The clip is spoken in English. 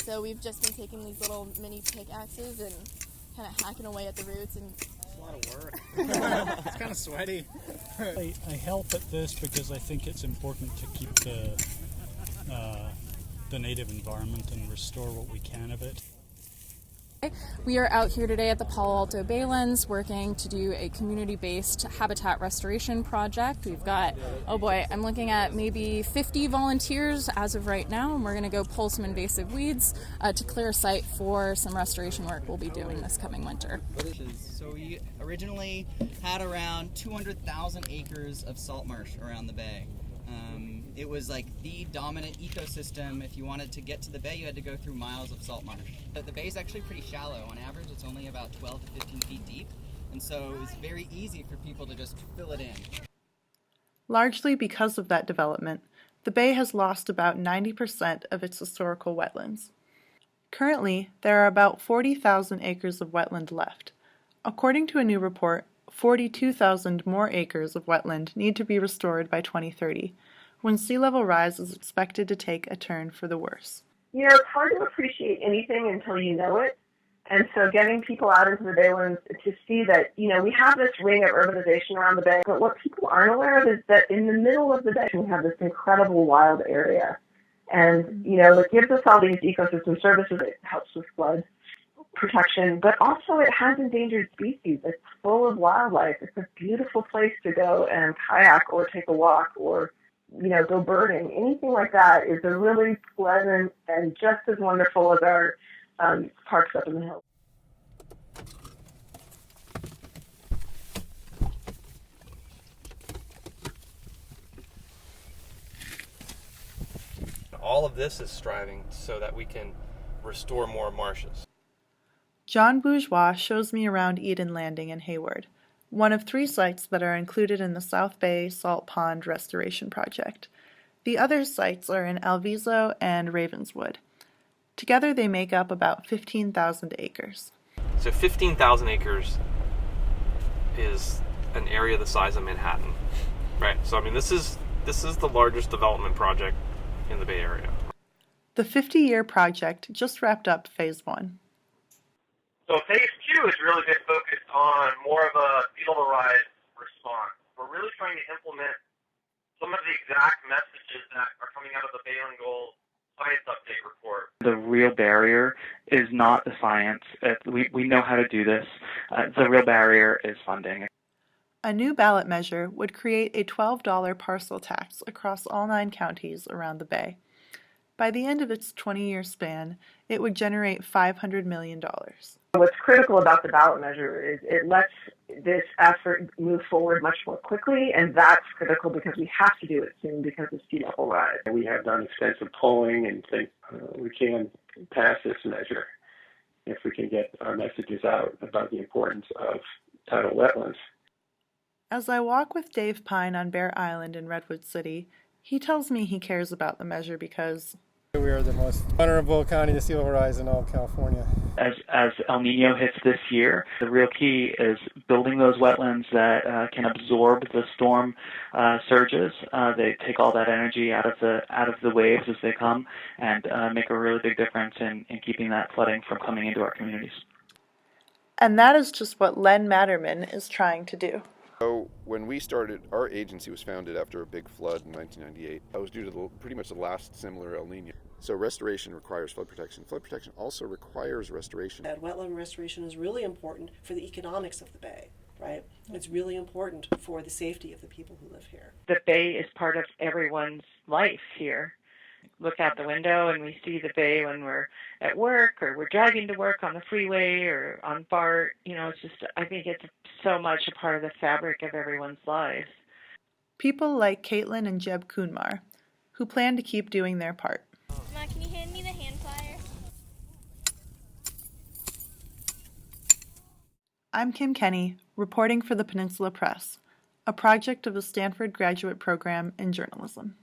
So we've just been taking these little mini pickaxes and kind of hacking away at the roots. And it's a lot of work. It's kind of sweaty. I help at this because I think it's important to keep the native environment and restore what we can of it. We are out here today at the Palo Alto Baylands working to do a community-based habitat restoration project. We've got, oh boy, I'm looking at maybe 50 volunteers as of right now, and we're going to go pull some invasive weeds to clear a site for some restoration work we'll be doing this coming winter. So we originally had around 200,000 acres of salt marsh around the bay. It was like the dominant ecosystem. If you wanted to get to the bay, you had to go through miles of salt marsh. But the bay is actually pretty shallow. On average, it's only about 12 to 15 feet deep. And so it's very easy for people to just fill it in. Largely because of that development, the bay has lost about 90% of its historical wetlands. Currently, there are about 40,000 acres of wetland left. According to a new report, 42,000 more acres of wetland need to be restored by 2030, when sea level rise is expected to take a turn for the worse. You know, it's hard to appreciate anything until you know it. And so getting people out into the Baylands to see that, you know, we have this ring of urbanization around the bay, but what people aren't aware of is that in the middle of the bay, we have this incredible wild area. And, you know, it gives us all these ecosystem services. It helps with flood protection, but also it has endangered species. It's full of wildlife. It's a beautiful place to go and kayak or take a walk or, you know, go birding. Anything like that is a really pleasant and just as wonderful as our parks up in the hills. All of this is striving so that we can restore more marshes. John Bourgeois shows me around Eden Landing in Hayward, one of 3 sites that are included in the South Bay Salt Pond Restoration Project. The other sites are in Alviso and Ravenswood. Together they make up about 15,000 acres. So 15,000 acres is an area the size of Manhattan, right? So I mean, this is the largest development project in the Bay Area. The 50-year project just wrapped up Phase 1. So Phase 2 has really been focused on more of a sea level rise response. We're really trying to implement some of the exact messages that are coming out of the Baylands Goals Science Update report. The real barrier is not the science. We know how to do this. The real barrier is funding. A new ballot measure would create a $12 parcel tax across all 9 counties around the bay. By the end of its 20-year span, it would generate $500 million. What's critical about the ballot measure is it lets this effort move forward much more quickly, and that's critical because we have to do it soon because of sea level rise. We have done extensive polling and think we can pass this measure if we can get our messages out about the importance of tidal wetlands. As I walk with Dave Pine on Bear Island in Redwood City, he tells me he cares about the measure because we are the most vulnerable county to sea level rise in all of California. As El Nino hits this year, the real key is building those wetlands that can absorb the storm surges. They take all that energy out of the waves as they come and make a really big difference in keeping that flooding from coming into our communities. And that is just what Len Matterman is trying to do. So when we started, our agency was founded after a big flood in 1998. That was due to pretty much the last similar El Nino. So restoration requires flood protection. Flood protection also requires restoration. And wetland restoration is really important for the economics of the bay, right? It's really important for the safety of the people who live here. The bay is part of everyone's life here. Look out the window and we see the bay when we're at work or we're driving to work on the freeway or on BART. You know, it's just, I think it's so much a part of the fabric of everyone's lives. People like Caitlin and Jeb Kunmar, who plan to keep doing their part. Ma, can you hand me the hand plier? I'm Kim Kenny, reporting for the Peninsula Press, a project of the Stanford Graduate Program in Journalism.